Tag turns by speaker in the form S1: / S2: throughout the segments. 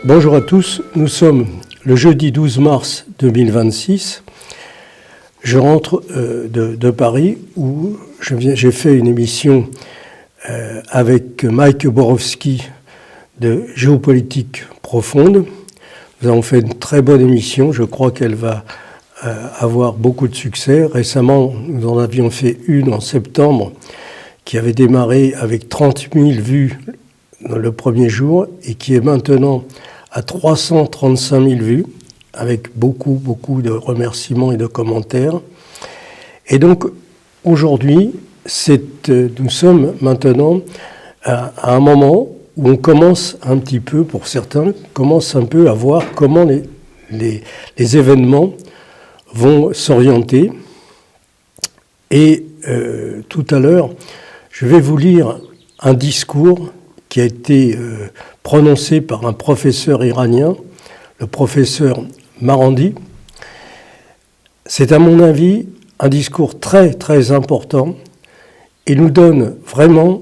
S1: Bonjour à tous, nous sommes le jeudi 12 mars 2026. Je rentre de Paris où j'ai fait une émission avec Mike Borowski de Géopolitique Profonde. Nous avons fait une très bonne émission, je crois qu'elle va avoir beaucoup de succès. Récemment, nous en avions fait une en septembre qui avait démarré avec 30 000 vues le premier jour et qui est maintenant à 335 000 vues, avec beaucoup de remerciements et de commentaires. Et donc, aujourd'hui, nous sommes maintenant à un moment où on commence un petit peu, pour certains, commence un peu à voir comment les événements vont s'orienter. Et tout à l'heure, je vais vous lire un discours qui a été prononcé par un professeur iranien, le professeur Marandi. C'est à mon avis un discours très important et nous donne vraiment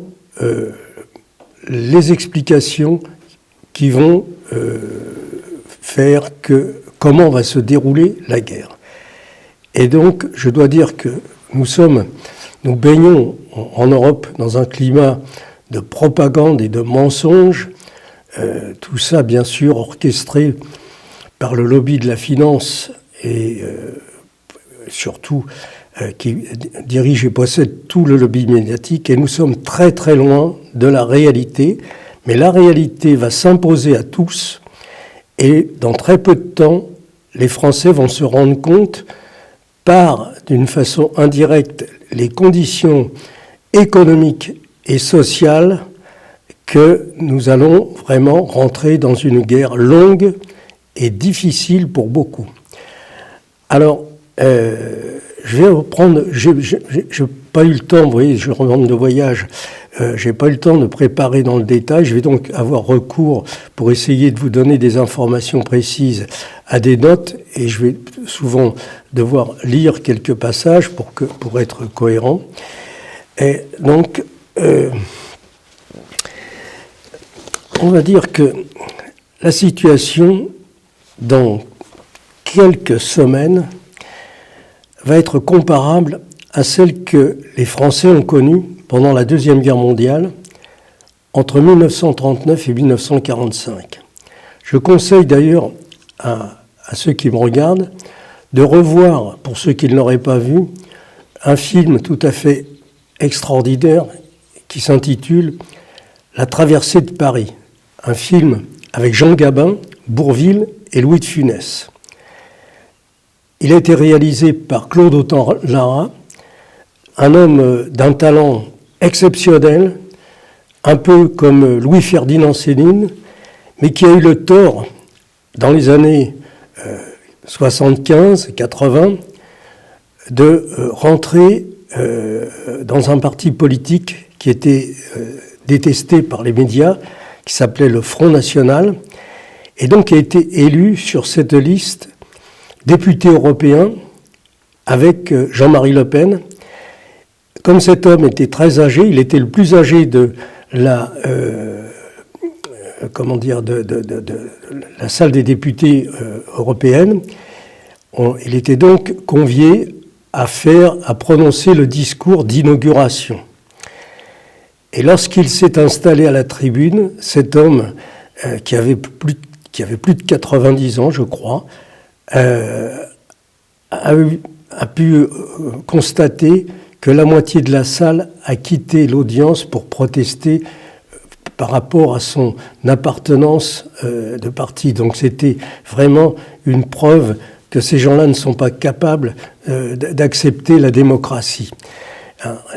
S1: les explications qui vont faire comment va se dérouler la guerre. Et donc, je dois dire que nous baignons en Europe dans un climat de propagande et de mensonges, tout ça bien sûr orchestré par le lobby de la finance et surtout qui dirige et possède tout le lobby médiatique, et nous sommes très loin de la réalité, mais la réalité va s'imposer à tous et dans très peu de temps, les Français vont se rendre compte d'une façon indirecte les conditions économiques et sociale que nous allons vraiment rentrer dans une guerre longue et difficile pour beaucoup. Alors, je vais reprendre, j'ai pas eu le temps, vous voyez, je rentre de voyage, j'ai pas eu le temps de préparer dans le détail, je vais donc avoir recours pour essayer de vous donner des informations précises à des notes, et je vais souvent devoir lire quelques passages pour être cohérent. Et donc, on va dire que la situation, dans quelques semaines, va être comparable à celle que les Français ont connue pendant la Deuxième Guerre mondiale, entre 1939 et 1945. Je conseille d'ailleurs à ceux qui me regardent de revoir, pour ceux qui ne l'auraient pas vu, un film tout à fait extraordinaire qui s'intitule « La traversée de Paris », un film avec Jean Gabin, Bourvil et Louis de Funès. Il a été réalisé par Claude Autant-Lara, un homme d'un talent exceptionnel, un peu comme Louis-Ferdinand Céline, mais qui a eu le tort, dans les années 75-80, de rentrer dans un parti politique qui était détesté par les médias, qui s'appelait le Front National, et donc a été élu sur cette liste député européen avec Jean-Marie Le Pen. Comme cet homme était très âgé, il était le plus âgé de la salle des députés européenne. Il était donc convié à prononcer le discours d'inauguration. Et lorsqu'il s'est installé à la tribune, cet homme qui avait plus de 90 ans, je crois, a pu constater que la moitié de la salle a quitté l'audience pour protester par rapport à son appartenance de parti. Donc c'était vraiment une preuve que ces gens-là ne sont pas capables d'accepter la démocratie.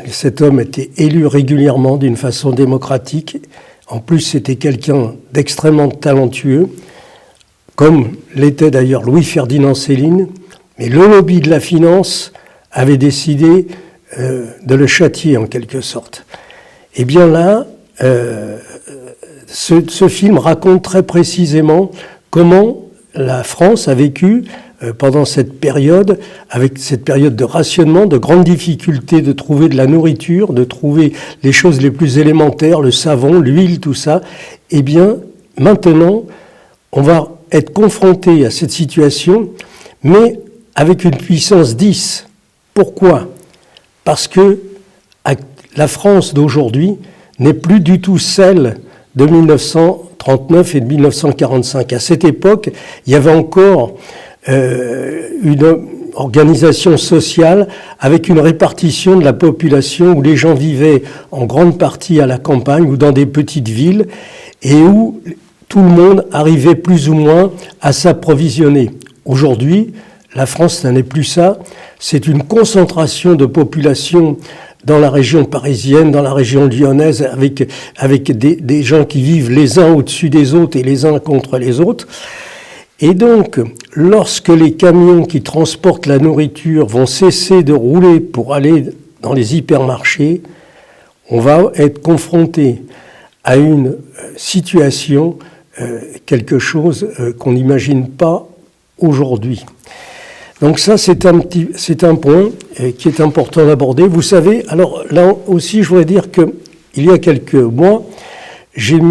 S1: Cet homme était élu régulièrement d'une façon démocratique. En plus, c'était quelqu'un d'extrêmement talentueux, comme l'était d'ailleurs Louis-Ferdinand Céline. Mais le lobby de la finance avait décidé de le châtier en quelque sorte. Et bien là, ce film raconte très précisément comment la France a vécu pendant cette période, avec cette période de rationnement, de grandes difficultés de trouver de la nourriture, de trouver les choses les plus élémentaires, le savon, l'huile, tout ça. Eh bien, maintenant, on va être confronté à cette situation, mais avec une puissance 10. Pourquoi ? Parce que la France d'aujourd'hui n'est plus du tout celle de 1939 et de 1945. À cette époque, il y avait encore une organisation sociale avec une répartition de la population où les gens vivaient en grande partie à la campagne ou dans des petites villes et où tout le monde arrivait plus ou moins à s'approvisionner. Aujourd'hui, la France, ça n'est plus ça. C'est une concentration de population dans la région parisienne, dans la région lyonnaise, avec des gens qui vivent les uns au-dessus des autres et les uns contre les autres. Et donc, lorsque les camions qui transportent la nourriture vont cesser de rouler pour aller dans les hypermarchés, on va être confronté à une situation, quelque chose qu'on n'imagine pas aujourd'hui. Donc ça, c'est un point qui est important d'aborder. Vous savez, alors là aussi, je voudrais dire qu'il y a quelques mois, j'ai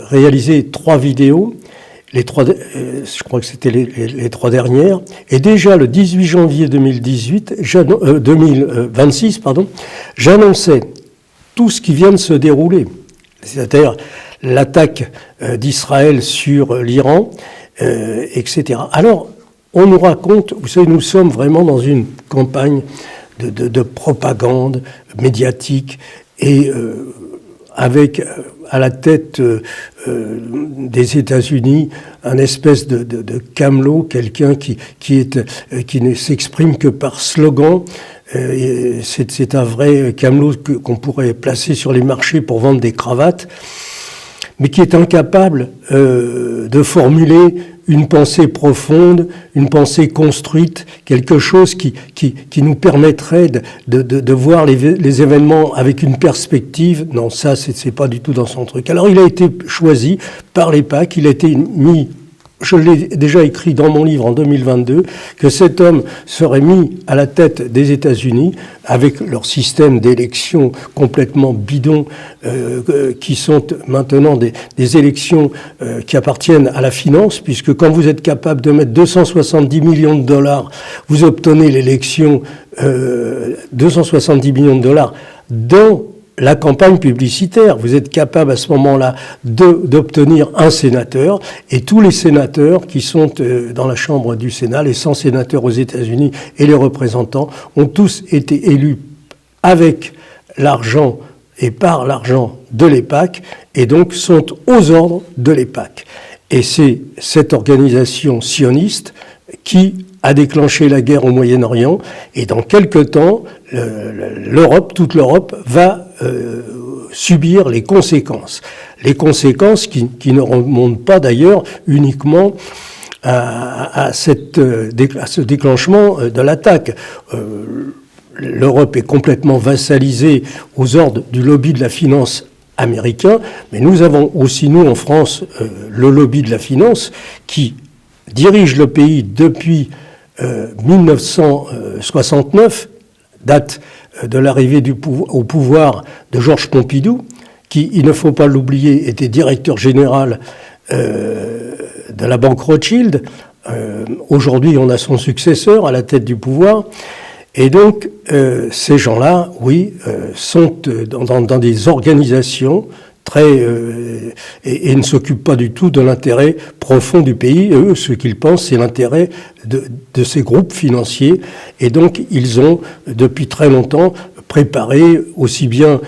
S1: réalisé 3 vidéos, je crois que c'était les 3 dernières, et déjà le 18 janvier 2026, j'annonçais tout ce qui vient de se dérouler, c'est-à-dire l'attaque d'Israël sur l'Iran, etc. Alors, on nous raconte, vous savez, nous sommes vraiment dans une campagne de propagande médiatique et avec à la tête des États-Unis un espèce de camelot, quelqu'un qui ne s'exprime que par slogan. C'est un vrai camelot qu'on pourrait placer sur les marchés pour vendre des cravates, mais qui est incapable de formuler une pensée profonde, une pensée construite, quelque chose qui nous permettrait de voir les événements avec une perspective. Non, ça, c'est pas du tout dans son truc. Alors, il a été choisi par les PAC, il a été mis, je l'ai déjà écrit dans mon livre en 2022, que cet homme serait mis à la tête des États-Unis avec leur système d'élections complètement bidon, qui sont maintenant des élections qui appartiennent à la finance, puisque quand vous êtes capable de mettre 270 millions de dollars, vous obtenez l'élection 270 millions de dollars dans la campagne publicitaire. Vous êtes capable à ce moment-là d'obtenir un sénateur, et tous les sénateurs qui sont dans la Chambre du Sénat, les 100 sénateurs aux États-Unis et les représentants, ont tous été élus avec l'argent et par l'argent de l'EPAC, et donc sont aux ordres de l'EPAC. Et c'est cette organisation sioniste qui a déclenché la guerre au Moyen-Orient, et dans quelque temps, toute l'Europe va subir les conséquences. Les conséquences qui ne remontent pas d'ailleurs uniquement à ce déclenchement de l'attaque. L'Europe est complètement vassalisée aux ordres du lobby de la finance américain, mais nous avons aussi, nous en France, le lobby de la finance qui dirige le pays depuis 1969, date de l'arrivée au pouvoir de Georges Pompidou, qui, il ne faut pas l'oublier, était directeur général de la banque Rothschild. Aujourd'hui, on a son successeur à la tête du pouvoir. Et donc, ces gens-là, oui, sont dans des organisations et ne s'occupent pas du tout de l'intérêt profond du pays. Eux, ce qu'ils pensent, c'est l'intérêt de ces groupes financiers. Et donc, ils ont, depuis très longtemps, préparé aussi bien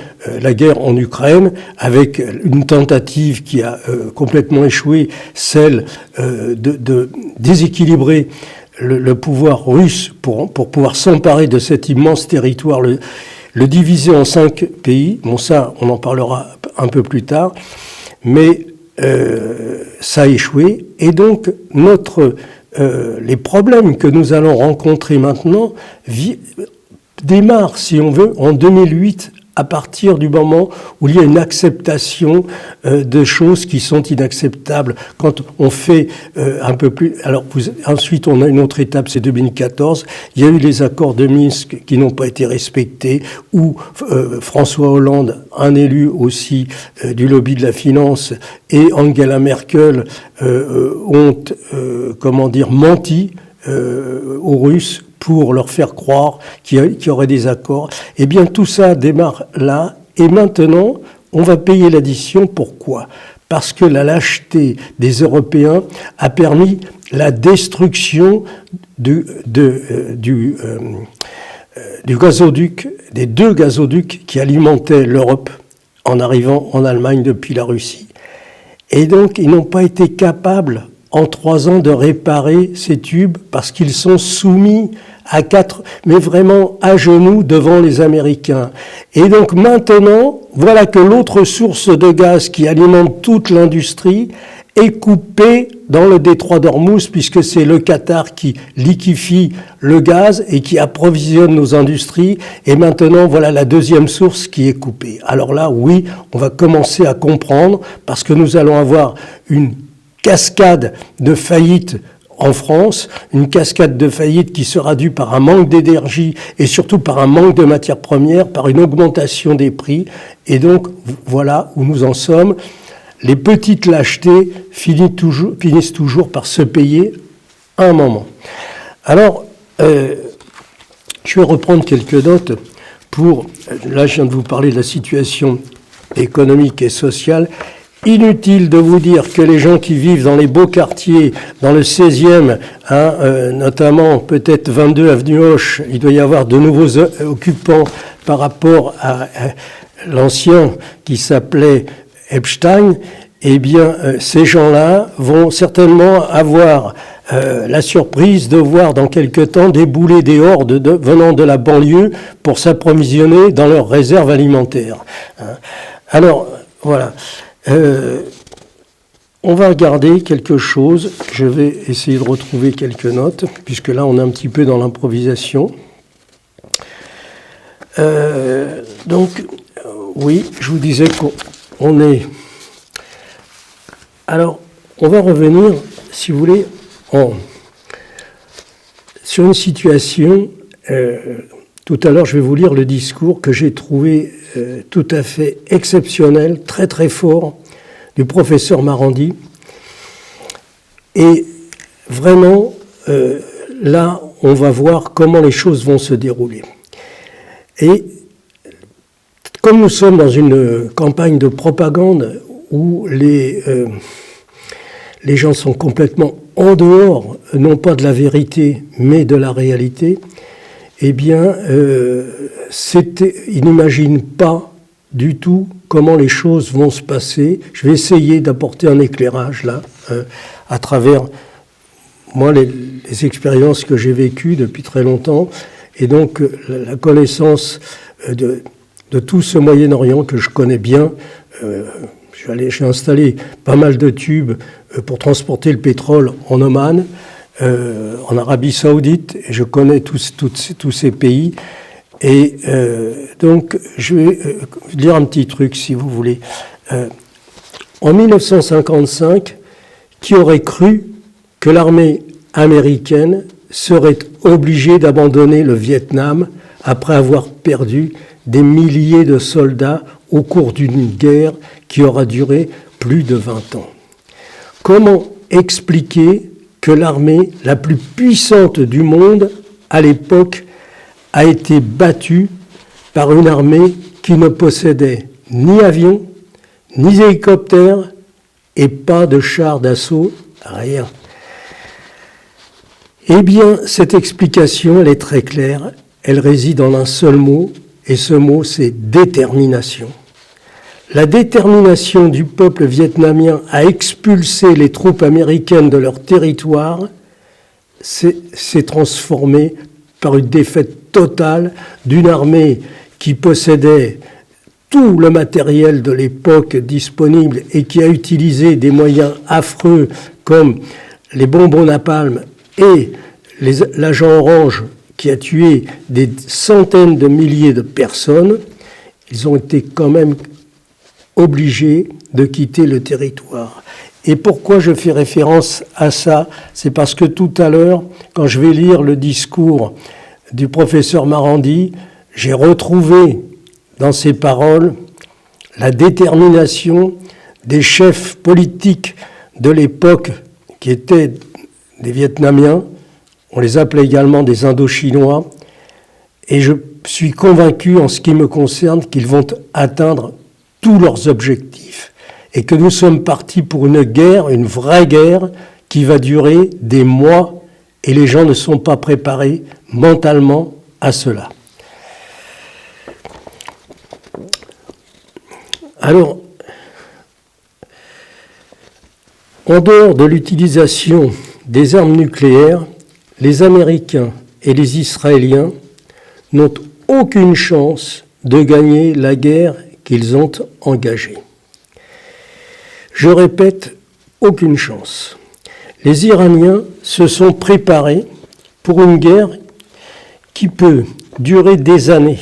S1: la guerre en Ukraine, avec une tentative qui a complètement échoué, celle de déséquilibrer le pouvoir russe pour pouvoir s'emparer de cet immense territoire, le diviser en 5 pays. Bon, ça, on en parlera un peu plus tard, mais ça a échoué. Et donc, les problèmes que nous allons rencontrer maintenant démarrent, si on veut, en 2008 à partir du moment où il y a une acceptation de choses qui sont inacceptables. Quand on fait un peu plus... Alors ensuite, on a une autre étape, c'est 2014. Il y a eu les accords de Minsk qui n'ont pas été respectés, où François Hollande, un élu aussi du lobby de la finance, et Angela Merkel ont, menti aux Russes pour leur faire croire qu'il y aurait des accords. Eh bien, tout ça démarre là, et maintenant, on va payer l'addition. Pourquoi ? Parce que la lâcheté des Européens a permis la destruction du gazoduc, des 2 gazoducs qui alimentaient l'Europe en arrivant en Allemagne depuis la Russie. Et donc, ils n'ont pas été capables en 3 ans de réparer ces tubes parce qu'ils sont soumis mais vraiment à genoux devant les Américains. Et donc maintenant, voilà que l'autre source de gaz qui alimente toute l'industrie est coupée dans le détroit d'Ormuz, puisque c'est le Qatar qui liquéfie le gaz et qui approvisionne nos industries. Et maintenant, voilà la deuxième source qui est coupée. Alors là, oui, on va commencer à comprendre, parce que nous allons avoir une cascade de faillites en France, une cascade de faillites qui sera due par un manque d'énergie et surtout par un manque de matières premières, par une augmentation des prix. Et donc, voilà où nous en sommes. Les petites lâchetés finissent toujours par se payer à un moment. Alors, je vais reprendre quelques notes là je viens de vous parler de la situation économique et sociale. Inutile de vous dire que les gens qui vivent dans les beaux quartiers, dans le 16e, notamment peut-être 22 avenue Hoche, il doit y avoir de nouveaux occupants par rapport à l'ancien qui s'appelait Epstein. Eh bien, ces gens-là vont certainement avoir la surprise de voir dans quelque temps débouler des hordes venant de la banlieue pour s'approvisionner dans leurs réserves alimentaires. Alors, voilà. On va regarder quelque chose. Je vais essayer de retrouver quelques notes, puisque là, on est un petit peu dans l'improvisation. Donc, oui, je vous disais qu'on est... Alors, on va revenir, si vous voulez, sur une situation... Tout à l'heure, je vais vous lire le discours que j'ai trouvé tout à fait exceptionnel, très très fort, du professeur Marandi. Et vraiment, là, on va voir comment les choses vont se dérouler. Et comme nous sommes dans une campagne de propagande où les gens sont complètement en dehors, non pas de la vérité, mais de la réalité, eh bien, ils n'imaginent pas du tout comment les choses vont se passer. Je vais essayer d'apporter un éclairage là, à travers moi les expériences que j'ai vécues depuis très longtemps, et donc la connaissance de tout ce Moyen-Orient que je connais bien. J'ai installé pas mal de tubes pour transporter le pétrole en Oman, en Arabie Saoudite, et je connais tous ces pays. Et donc, je vais dire un petit truc, si vous voulez. En 1955, qui aurait cru que l'armée américaine serait obligée d'abandonner le Vietnam après avoir perdu des milliers de soldats au cours d'une guerre qui aura duré plus de 20 ans? Comment expliquer que l'armée la plus puissante du monde, à l'époque, a été battue par une armée qui ne possédait ni avions, ni hélicoptères, et pas de chars d'assaut, rien? Eh bien, cette explication, elle est très claire. Elle réside en un seul mot, et ce mot, c'est détermination. La détermination du peuple vietnamien à expulser les troupes américaines de leur territoire s'est transformée par une défaite totale d'une armée qui possédait tout le matériel de l'époque disponible et qui a utilisé des moyens affreux comme les bonbons napalm et l'agent orange qui a tué des centaines de milliers de personnes. ils ont été quand même obligés de quitter le territoire. Et pourquoi je fais référence à ça? C'est parce que tout à l'heure, quand je vais lire le discours du professeur Marandi, j'ai retrouvé dans ses paroles la détermination des chefs politiques de l'époque qui étaient des Vietnamiens, on les appelait également des Indochinois, et je suis convaincu en ce qui me concerne qu'ils vont atteindre tous leurs objectifs et que nous sommes partis pour une guerre, une vraie guerre qui va durer des mois et les gens ne sont pas préparés mentalement à cela. Alors, en dehors de l'utilisation des armes nucléaires, les Américains et les Israéliens n'ont aucune chance de gagner la guerre qu'ils ont engagée. Je répète, aucune chance. Les Iraniens se sont préparés pour une guerre qui peut durer des années.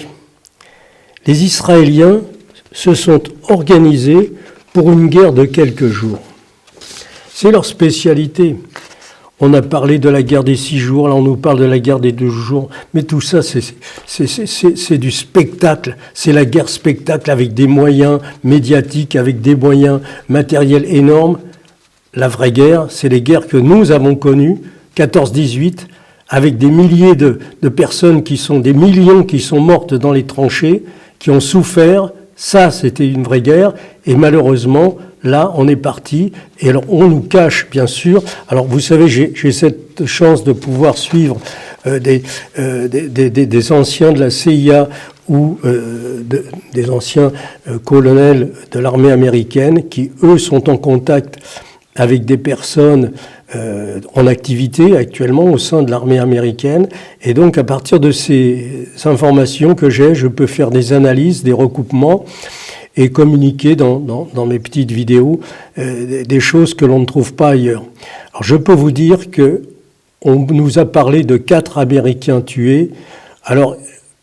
S1: Les Israéliens se sont organisés pour une guerre de quelques jours. C'est leur spécialité. On a parlé de la guerre des 6 jours, là on nous parle de la guerre des 12 jours, mais tout ça c'est du spectacle, c'est la guerre spectacle avec des moyens médiatiques, avec des moyens matériels énormes. La vraie guerre, c'est les guerres que nous avons connues, 14-18, avec des milliers de personnes qui sont, des millions qui sont mortes dans les tranchées, qui ont souffert. Ça, c'était une vraie guerre, et malheureusement, là, on est parti, et alors on nous cache, bien sûr. Alors, vous savez, j'ai cette chance de pouvoir suivre des anciens de la CIA ou des anciens colonels de l'armée américaine qui, eux, sont en contact avec des personnes en activité actuellement au sein de l'armée américaine. Et donc, à partir de ces informations que j'ai, je peux faire des analyses, des recoupements et communiquer dans mes petites vidéos des choses que l'on ne trouve pas ailleurs. Alors, je peux vous dire que on nous a parlé de 4 Américains tués. Alors,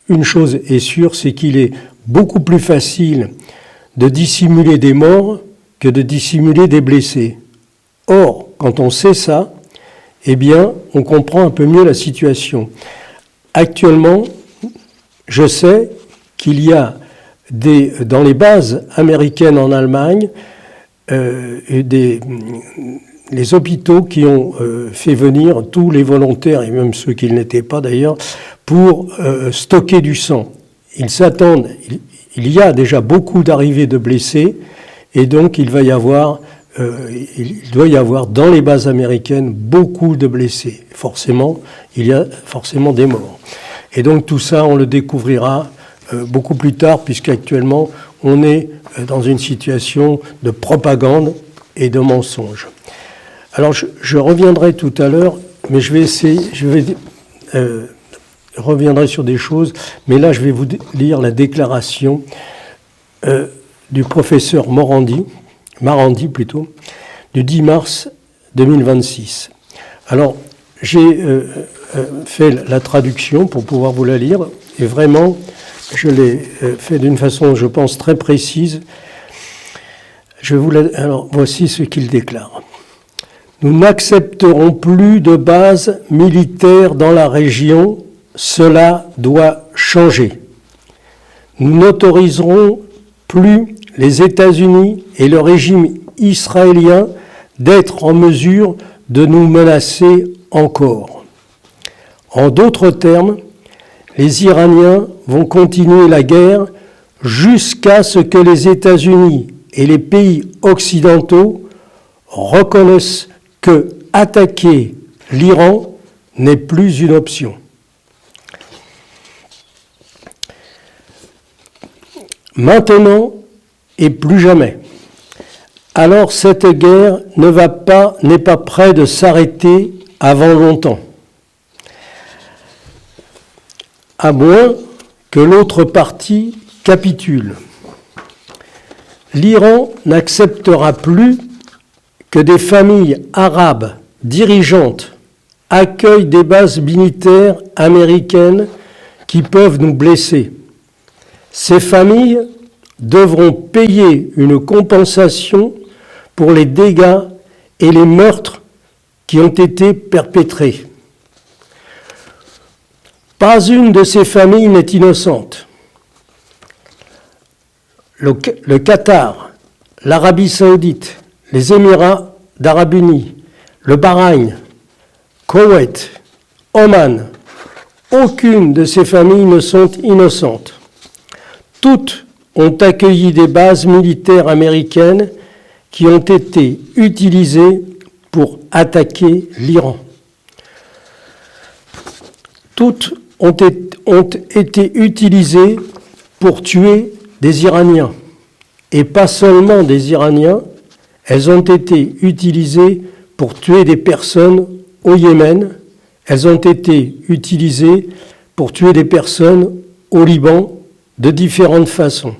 S1: une chose est sûre, c'est qu'il est beaucoup plus facile de dissimuler des morts que de dissimuler des blessés. Or, quand on sait ça, eh bien, on comprend un peu mieux la situation. Actuellement, je sais qu'il y a dans les bases américaines en Allemagne, les hôpitaux qui ont fait venir tous les volontaires, et même ceux qui ne l'étaient pas d'ailleurs, pour stocker du sang. Ils s'attendent, il y a déjà beaucoup d'arrivées de blessés, et donc il doit y avoir dans les bases américaines beaucoup de blessés. Forcément, il y a forcément des morts. Et donc tout ça, on le découvrira beaucoup plus tard, puisqu'actuellement, on est dans une situation de propagande et de mensonge. Alors, je reviendrai tout à l'heure, mais reviendrai sur des choses, mais là, je vais vous lire la déclaration du professeur Marandi, du 10 mars 2026. Alors, j'ai fait la traduction pour pouvoir vous la lire, et vraiment, je l'ai fait d'une façon, je pense, très précise. Alors, voici ce qu'il déclare. Nous n'accepterons plus de bases militaires dans la région, cela doit changer. Nous n'autoriserons plus les États-Unis et le régime israélien d'être en mesure de nous menacer encore. En d'autres termes, les Iraniens vont continuer la guerre jusqu'à ce que les États-Unis et les pays occidentaux reconnaissent que attaquer l'Iran n'est plus une option. Maintenant et plus jamais. Alors cette guerre n'est pas près de s'arrêter avant longtemps. À moins que l'autre partie capitule. L'Iran n'acceptera plus que des familles arabes dirigeantes accueillent des bases militaires américaines qui peuvent nous blesser. Ces familles devront payer une compensation pour les dégâts et les meurtres qui ont été perpétrés. Pas une de ces familles n'est innocente. Le Qatar, l'Arabie Saoudite, les Émirats d'Arabes Unis, le Bahreïn, Koweït, Oman, aucune de ces familles ne sont innocentes. Toutes ont accueilli des bases militaires américaines qui ont été utilisées pour attaquer l'Iran. Toutes ont été utilisées pour tuer des Iraniens. Et pas seulement des Iraniens, elles ont été utilisées pour tuer des personnes au Yémen, elles ont été utilisées pour tuer des personnes au Liban de différentes façons.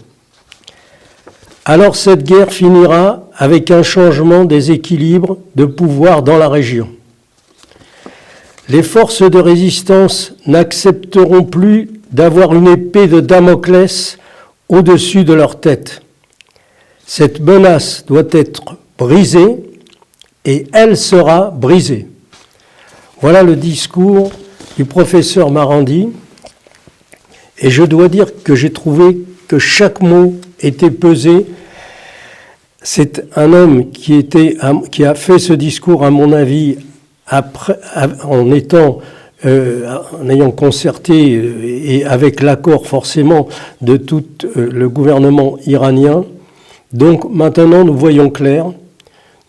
S1: Alors cette guerre finira avec un changement des équilibres de pouvoir dans la région. Les forces de résistance n'accepteront plus d'avoir une épée de Damoclès au-dessus de leur tête. Cette menace doit être brisée et elle sera brisée. Voilà le discours du professeur Marandi. Et je dois dire que j'ai trouvé que chaque mot était pesé. C'est un homme qui a fait ce discours, à mon avis, en ayant concerté et avec l'accord forcément de tout le gouvernement iranien. Donc maintenant, nous voyons clair.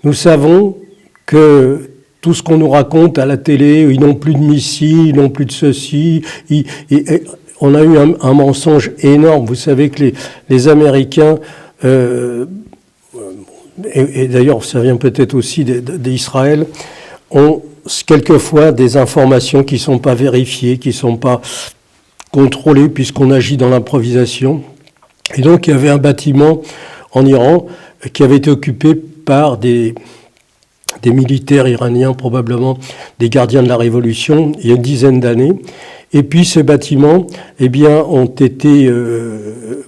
S1: Nous savons que tout ce qu'on nous raconte à la télé, ils n'ont plus de missiles, ils n'ont plus de ceci. On a eu un mensonge énorme. Vous savez que les Américains, et d'ailleurs ça vient peut-être aussi d'Israël, ont quelquefois des informations qui ne sont pas vérifiées, qui ne sont pas contrôlées, puisqu'on agit dans l'improvisation. Et donc il y avait un bâtiment en Iran qui avait été occupé par des militaires iraniens, probablement des gardiens de la Révolution, il y a une dizaine d'années. Et puis ces bâtiments ont été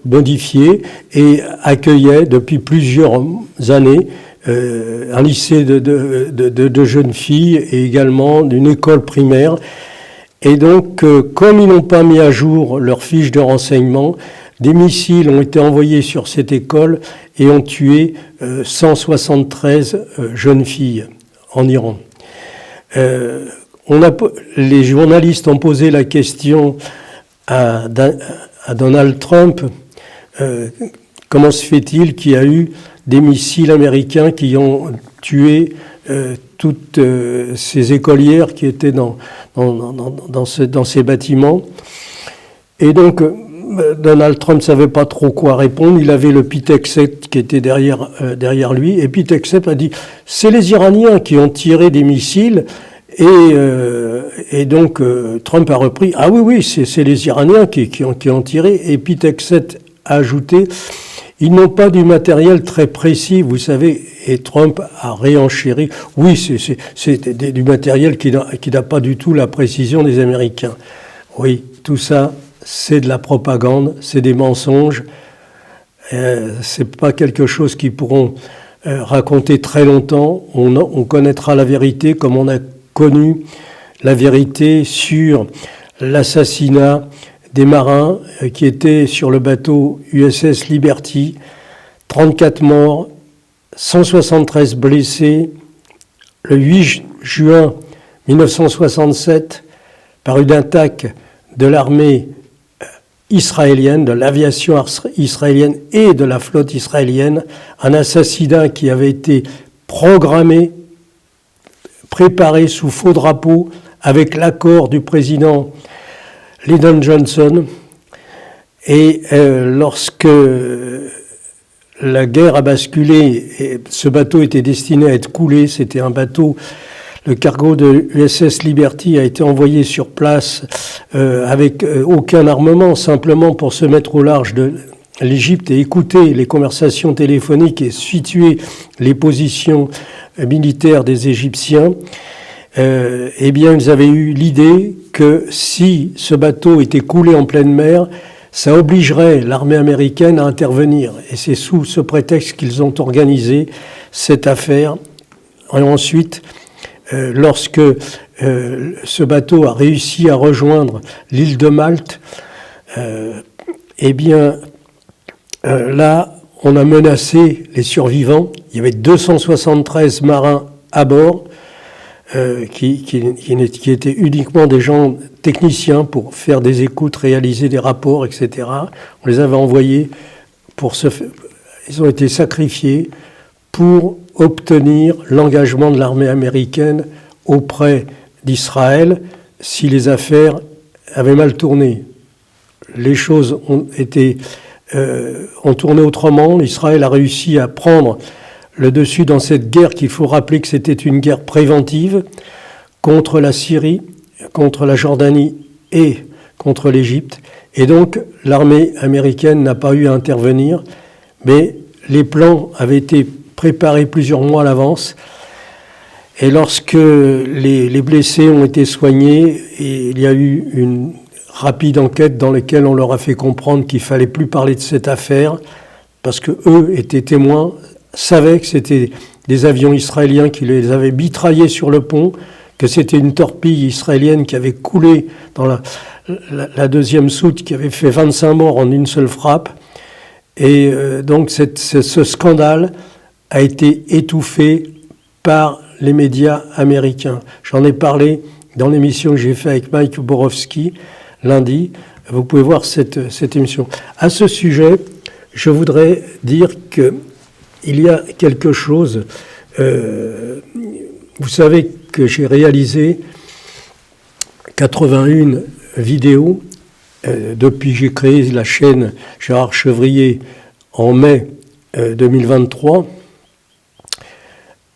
S1: modifiés et accueillaient depuis plusieurs années un lycée de jeunes filles et également d'une école primaire. Et donc, comme ils n'ont pas mis à jour leurs fiches de renseignement, des missiles ont été envoyés sur cette école et ont tué 173 jeunes filles en Iran. Les journalistes ont posé la question à Donald Trump, comment se fait-il qu'il y a eu des missiles américains qui ont tué toutes ces écolières qui étaient dans ces bâtiments. Et donc, Donald Trump ne savait pas trop quoi répondre. Il avait le Pete Hegseth qui était derrière lui. Et Pete Hegseth a dit « C'est les Iraniens qui ont tiré des missiles ». Et donc, Trump a repris « Ah oui, c'est les Iraniens qui ont tiré ». Et Pete Hegseth a ajouté « Ils n'ont pas du matériel très précis, vous savez ». Et Trump a réenchéri « Oui, c'est du matériel qui n'a pas du tout la précision des Américains ». Oui, tout ça, c'est de la propagande, c'est des mensonges. C'est pas quelque chose qu'ils pourront raconter très longtemps. On connaîtra la vérité comme on a connu la vérité sur l'assassinat des marins qui étaient sur le bateau USS Liberty, 34 morts, 173 blessés, le 8 juin 1967, par une attaque de l'armée israélienne, de l'aviation israélienne et de la flotte israélienne, un assassinat qui avait été programmé, préparé sous faux drapeau, avec l'accord du président Lyndon Johnson. Et lorsque la guerre a basculé, et ce bateau était destiné à être coulé, c'était un bateau, le cargo de l'USS Liberty a été envoyé sur place avec aucun armement, simplement pour se mettre au large de l'Égypte et écouter les conversations téléphoniques et situer les positions militaires des Égyptiens. Eh bien, ils avaient eu l'idée que si ce bateau était coulé en pleine mer, ça obligerait l'armée américaine à intervenir. Et c'est sous ce prétexte qu'ils ont organisé cette affaire. Et ensuite, lorsque ce bateau a réussi à rejoindre l'île de Malte, eh bien, là, on a menacé les survivants. Il y avait 273 marins à bord, qui étaient uniquement des gens techniciens pour faire des écoutes, réaliser des rapports, etc. On les avait envoyés ils ont été sacrifiés pour obtenir l'engagement de l'armée américaine auprès d'Israël si les affaires avaient mal tourné. Les choses ont tourné autrement. Israël a réussi à prendre le dessus dans cette guerre qu'il faut rappeler que c'était une guerre préventive contre la Syrie, contre la Jordanie et contre l'Égypte. Et donc l'armée américaine n'a pas eu à intervenir, mais les plans avaient été préparés plusieurs mois à l'avance. Et lorsque les blessés ont été soignés, et il y a eu une rapide enquête dans laquelle on leur a fait comprendre qu'il ne fallait plus parler de cette affaire, parce qu'eux étaient témoins, savaient que c'était des avions israéliens qui les avaient mitraillés sur le pont, que c'était une torpille israélienne qui avait coulé dans la deuxième soute, qui avait fait 25 morts en une seule frappe. Et donc ce scandale a été étouffé par les médias américains. J'en ai parlé dans l'émission que j'ai faite avec Mike Borowski lundi. Vous pouvez voir cette émission. À ce sujet, je voudrais dire qu'il y a quelque chose. Vous savez que j'ai réalisé 81 vidéos depuis que j'ai créé la chaîne Gérard Chevrier en mai 2023.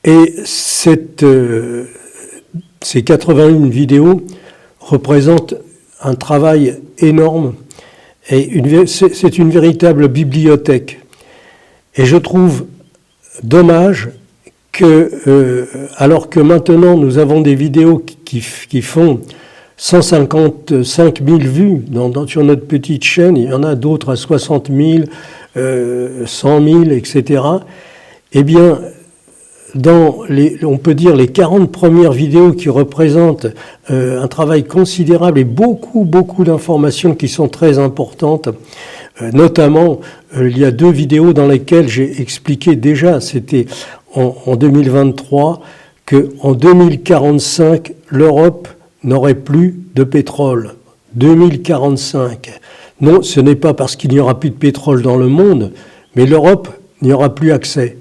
S1: Et ces 81 vidéos représentent un travail énorme et c'est une véritable bibliothèque. Et je trouve dommage que, alors que maintenant nous avons des vidéos qui font 155 000 vues sur notre petite chaîne, il y en a d'autres à 60 000, 100 000, etc. Eh bien, on peut dire les 40 premières vidéos qui représentent un travail considérable et beaucoup d'informations qui sont très importantes. Notamment, il y a 2 vidéos dans lesquelles j'ai expliqué déjà, c'était en 2023, qu'en 2045, l'Europe n'aurait plus de pétrole. 2045. Non, ce n'est pas parce qu'il n'y aura plus de pétrole dans le monde, mais l'Europe n'y aura plus accès.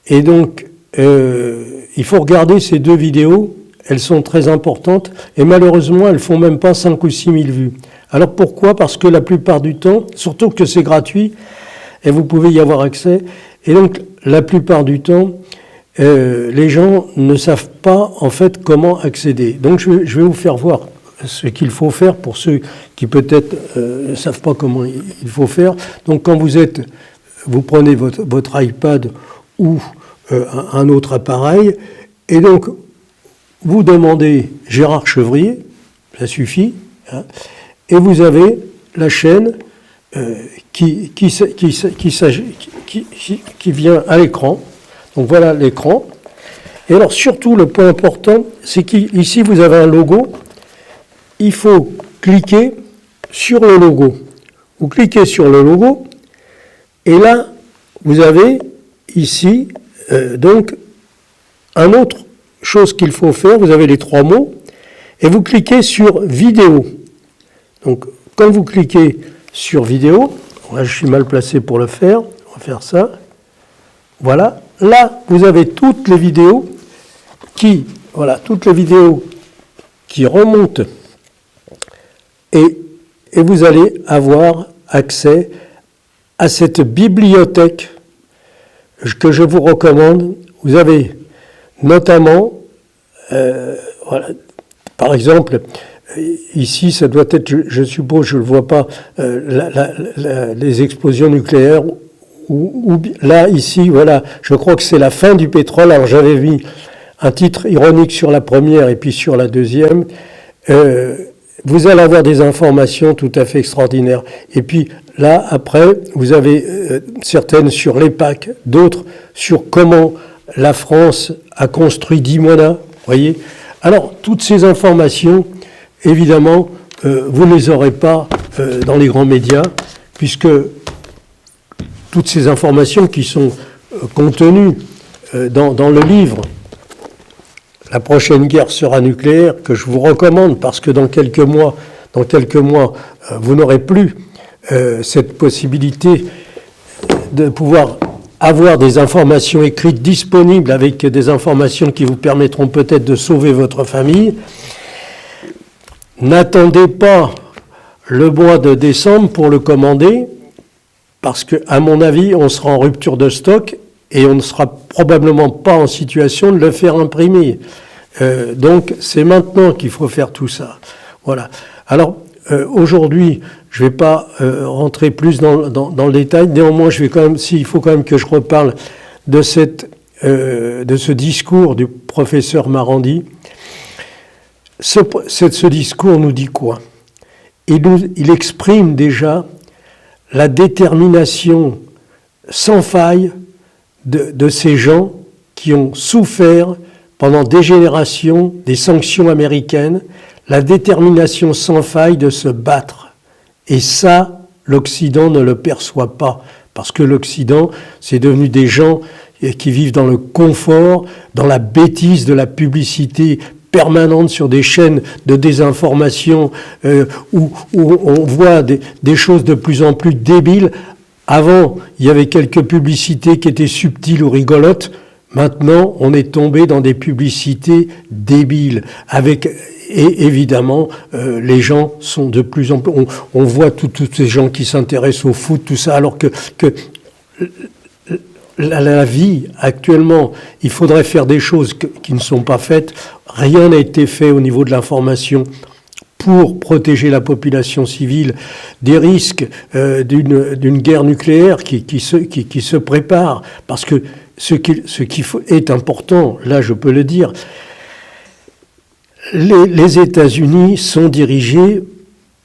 S1: Et donc, il faut regarder ces 2 vidéos, elles sont très importantes, et malheureusement, elles font même pas 5 ou 6 000 vues. Alors pourquoi ? Parce que la plupart du temps, surtout que c'est gratuit, et vous pouvez y avoir accès, et donc la plupart du temps, les gens ne savent pas en fait comment accéder. Donc je vais vous faire voir ce qu'il faut faire pour ceux qui peut-être ne savent pas comment il faut faire. Donc quand vous prenez votre iPad ou un autre appareil, et donc vous demandez Gérard Chevrier, ça suffit, hein, et vous avez la chaîne qui vient à l'écran. Donc voilà l'écran. Et alors surtout le point important, c'est qu'ici vous avez un logo. Il faut cliquer sur le logo. Vous cliquez sur le logo, et là vous avez ici donc un autre chose qu'il faut faire. Vous avez les 3 mots, et vous cliquez sur vidéo. Donc quand vous cliquez sur vidéo, là je suis mal placé pour le faire, on va faire ça, voilà, là vous avez toutes les vidéos qui remontent, et vous allez avoir accès à cette bibliothèque que je vous recommande. Vous avez notamment, par exemple, ici, ça doit être, je suppose, je ne le vois pas, les explosions nucléaires, ou là, ici, voilà, je crois que c'est la fin du pétrole. Alors j'avais mis un titre ironique sur la première et puis sur la deuxième. vous allez avoir des informations tout à fait extraordinaires. Et puis là, après, vous avez certaines sur l'EPAC, d'autres sur comment la France a construit Dimona, voyez. Alors, toutes ces informations, évidemment, vous ne les aurez pas dans les grands médias, puisque toutes ces informations qui sont contenues dans le livre « La prochaine guerre sera nucléaire », que je vous recommande, parce que dans quelques mois, vous n'aurez plus cette possibilité de pouvoir avoir des informations écrites disponibles avec des informations qui vous permettront peut-être de sauver votre famille. N'attendez pas le mois de décembre pour le commander, parce qu'à mon avis, on sera en rupture de stock et on ne sera probablement pas en situation de le faire imprimer. Donc, c'est maintenant qu'il faut faire tout ça. Voilà. Alors, aujourd'hui, je ne vais pas rentrer plus dans le détail. Néanmoins, il faut quand même que je reparle de ce discours du professeur Marandi. Ce discours nous dit quoi ? Il exprime déjà la détermination sans faille de ces gens qui ont souffert pendant des générations des sanctions américaines, la détermination sans faille de se battre. Et ça, l'Occident ne le perçoit pas, parce que l'Occident, c'est devenu des gens qui vivent dans le confort, dans la bêtise de la publicité permanente sur des chaînes de désinformation où on voit des choses de plus en plus débiles. Avant, il y avait quelques publicités qui étaient subtiles ou rigolotes. Maintenant, on est tombé dans des publicités débiles. Et évidemment, les gens sont de plus en plus... On voit tous ces gens qui s'intéressent au foot, tout ça, alors que la vie, actuellement, il faudrait faire des choses qui ne sont pas faites. Rien n'a été fait au niveau de l'information pour protéger la population civile des risques d'une guerre nucléaire qui se prépare. Parce que ce qui est important, là je peux le dire, les États-Unis sont dirigés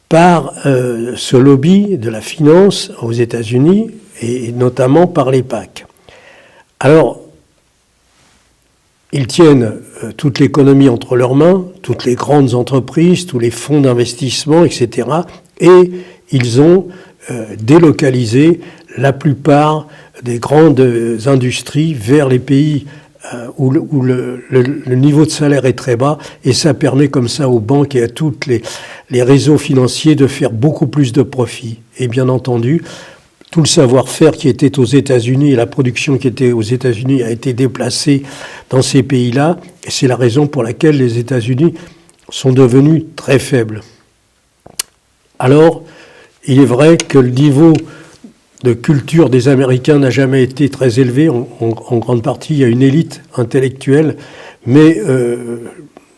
S1: par ce lobby de la finance aux États-Unis et notamment par l'EPAC. Alors, ils tiennent toute l'économie entre leurs mains, toutes les grandes entreprises, tous les fonds d'investissement, etc. Et ils ont délocalisé la plupart des grandes industries vers les pays où le niveau de salaire est très bas, et ça permet comme ça aux banques et à tous les réseaux financiers de faire beaucoup plus de profits. Et bien entendu, tout le savoir-faire qui était aux États-Unis et la production qui était aux États-Unis a été déplacée dans ces pays-là, et c'est la raison pour laquelle les États-Unis sont devenus très faibles. Alors, il est vrai que le niveau de culture des Américains n'a jamais été très élevé. En grande partie, il y a une élite intellectuelle, mais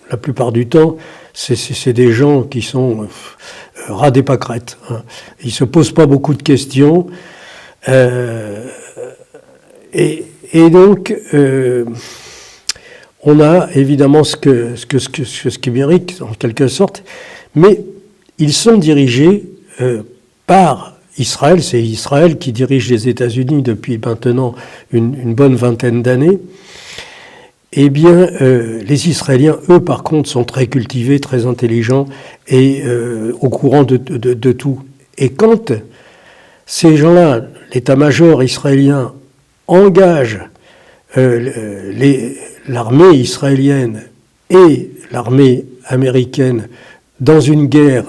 S1: la plupart du temps, c'est des gens qui sont ras des pâquerettes. Hein. Ils ne se posent pas beaucoup de questions. Et donc, on a évidemment ce qu'ils méritent, en quelque sorte, mais ils sont dirigés par Israël. C'est Israël qui dirige les États-Unis depuis maintenant une bonne vingtaine d'années. Eh bien, les Israéliens, eux, par contre, sont très cultivés, très intelligents et au courant de tout. Et quand ces gens-là, l'état-major israélien, engage l'armée israélienne et l'armée américaine dans une guerre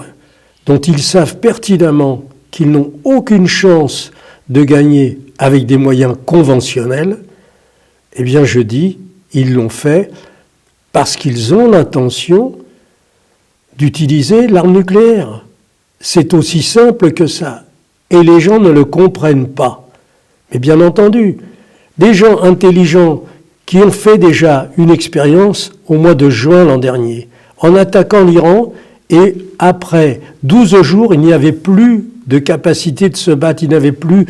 S1: dont ils savent pertinemment qu'ils n'ont aucune chance de gagner avec des moyens conventionnels, eh bien, je dis, ils l'ont fait parce qu'ils ont l'intention d'utiliser l'arme nucléaire. C'est aussi simple que ça. Et les gens ne le comprennent pas. Mais bien entendu, des gens intelligents qui ont fait déjà une expérience au mois de juin l'an dernier, en attaquant l'Iran, et après 12 jours, il n'y avait plus de capacité de se battre, il n'y avait plus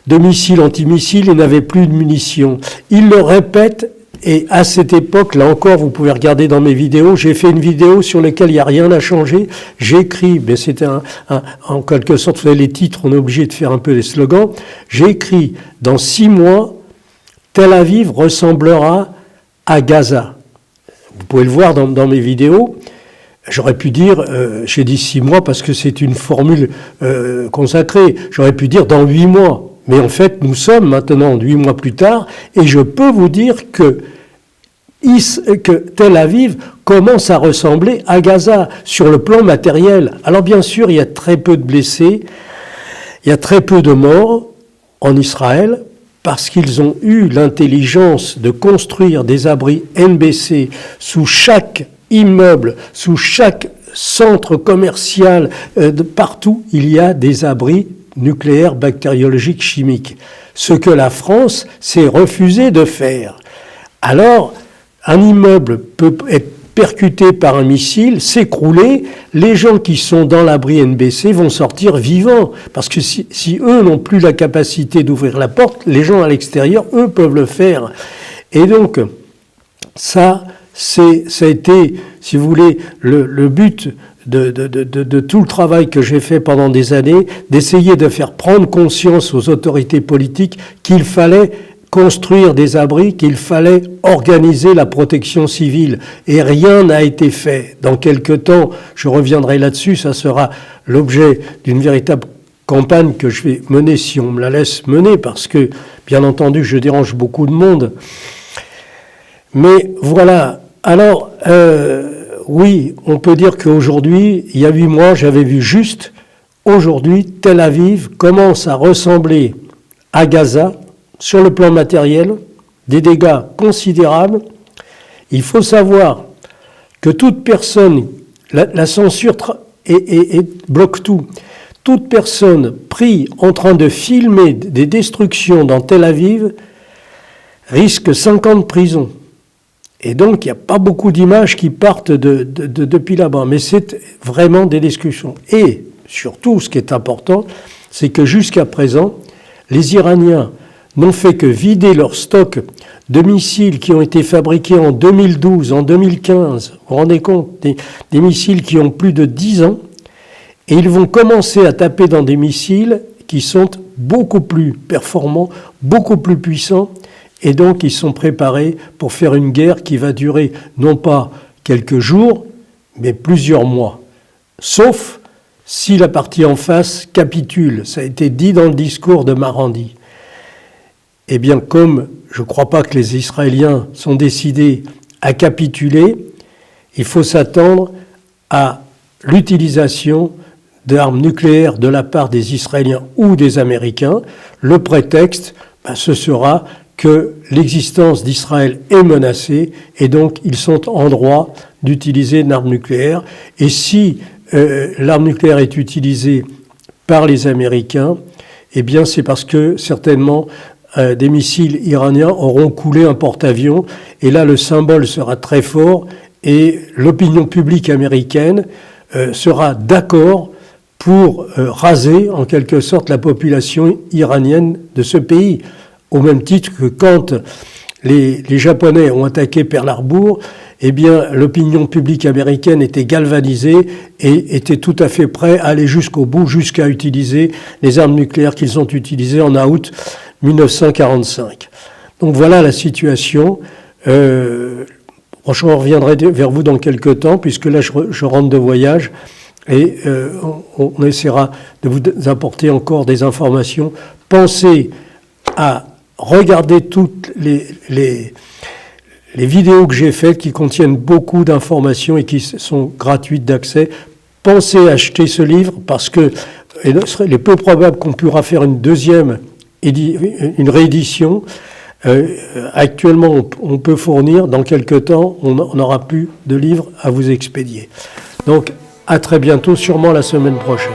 S1: de missiles antimissiles, il n'y avait plus de munitions. Ils le répètent Et à cette époque, là encore, vous pouvez regarder dans mes vidéos, j'ai fait une vidéo sur laquelle il n'y a rien à changer. J'écris, mais c'était en quelque sorte, vous savez, les titres, on est obligé de faire un peu les slogans. J'ai écrit, dans 6 mois, Tel Aviv ressemblera à Gaza. Vous pouvez le voir dans mes vidéos. J'aurais pu dire, j'ai dit 6 mois parce que c'est une formule consacrée. J'aurais pu dire dans 8 mois. Mais en fait, nous sommes maintenant 8 mois plus tard, et je peux vous dire que Tel Aviv commence à ressembler à Gaza sur le plan matériel. Alors bien sûr, il y a très peu de blessés, il y a très peu de morts en Israël, parce qu'ils ont eu l'intelligence de construire des abris NBC sous chaque immeuble, sous chaque centre commercial, partout, il y a des abris nucléaires, bactériologiques, chimiques. Ce que la France s'est refusée de faire. Alors, un immeuble peut être percuté par un missile, s'écrouler, les gens qui sont dans l'abri NBC vont sortir vivants. Parce que si eux n'ont plus la capacité d'ouvrir la porte, les gens à l'extérieur, eux, peuvent le faire. Et donc, ça a été, si vous voulez, le but de tout le travail que j'ai fait pendant des années, d'essayer de faire prendre conscience aux autorités politiques qu'il fallait construire des abris, qu'il fallait organiser la protection civile. Et rien n'a été fait. Dans quelque temps, je reviendrai là-dessus, ça sera l'objet d'une véritable campagne que je vais mener si on me la laisse mener, parce que, bien entendu, je dérange beaucoup de monde. Mais voilà. Alors, oui, on peut dire qu'aujourd'hui, il y a 8 mois, j'avais vu juste, aujourd'hui, Tel Aviv commence à ressembler à Gaza, sur le plan matériel, des dégâts considérables. Il faut savoir que toute personne, la censure bloque tout, toute personne prise en train de filmer des destructions dans Tel Aviv risque 5 ans de prison. Et donc, il n'y a pas beaucoup d'images qui partent depuis là-bas, mais c'est vraiment des discussions. Et surtout, ce qui est important, c'est que jusqu'à présent, les Iraniens n'ont fait que vider leur stock de missiles qui ont été fabriqués en 2012, en 2015. Vous vous rendez compte, des missiles qui ont plus de 10 ans, et ils vont commencer à taper dans des missiles qui sont beaucoup plus performants, beaucoup plus puissants, et donc ils sont préparés pour faire une guerre qui va durer non pas quelques jours, mais plusieurs mois. Sauf si la partie en face capitule. Ça a été dit dans le discours de Marandi. Eh bien, comme je ne crois pas que les Israéliens sont décidés à capituler, il faut s'attendre à l'utilisation d'armes nucléaires de la part des Israéliens ou des Américains. Le prétexte, ce sera que l'existence d'Israël est menacée et donc ils sont en droit d'utiliser une arme nucléaire. Et si l'arme nucléaire est utilisée par les Américains, eh bien c'est parce que certainement des missiles iraniens auront coulé un porte-avions, et là le symbole sera très fort, et l'opinion publique américaine sera d'accord pour raser en quelque sorte la population iranienne de ce pays, au même titre que quand les Japonais ont attaqué Pearl Harbor, eh bien l'opinion publique américaine était galvanisée et était tout à fait prête à aller jusqu'au bout, jusqu'à utiliser les armes nucléaires qu'ils ont utilisées en août 1945. Donc voilà la situation. Franchement, on reviendrait vers vous dans quelques temps, puisque là je rentre de voyage, et on essaiera de vous apporter encore des informations. Pensez à regarder toutes les vidéos que j'ai faites qui contiennent beaucoup d'informations et qui sont gratuites d'accès. Pensez à acheter ce livre, parce que il est peu probable qu'on pourra faire une réédition. Actuellement, on peut fournir, dans quelques temps, on n'aura plus de livres à vous expédier. Donc, à très bientôt, sûrement la semaine prochaine.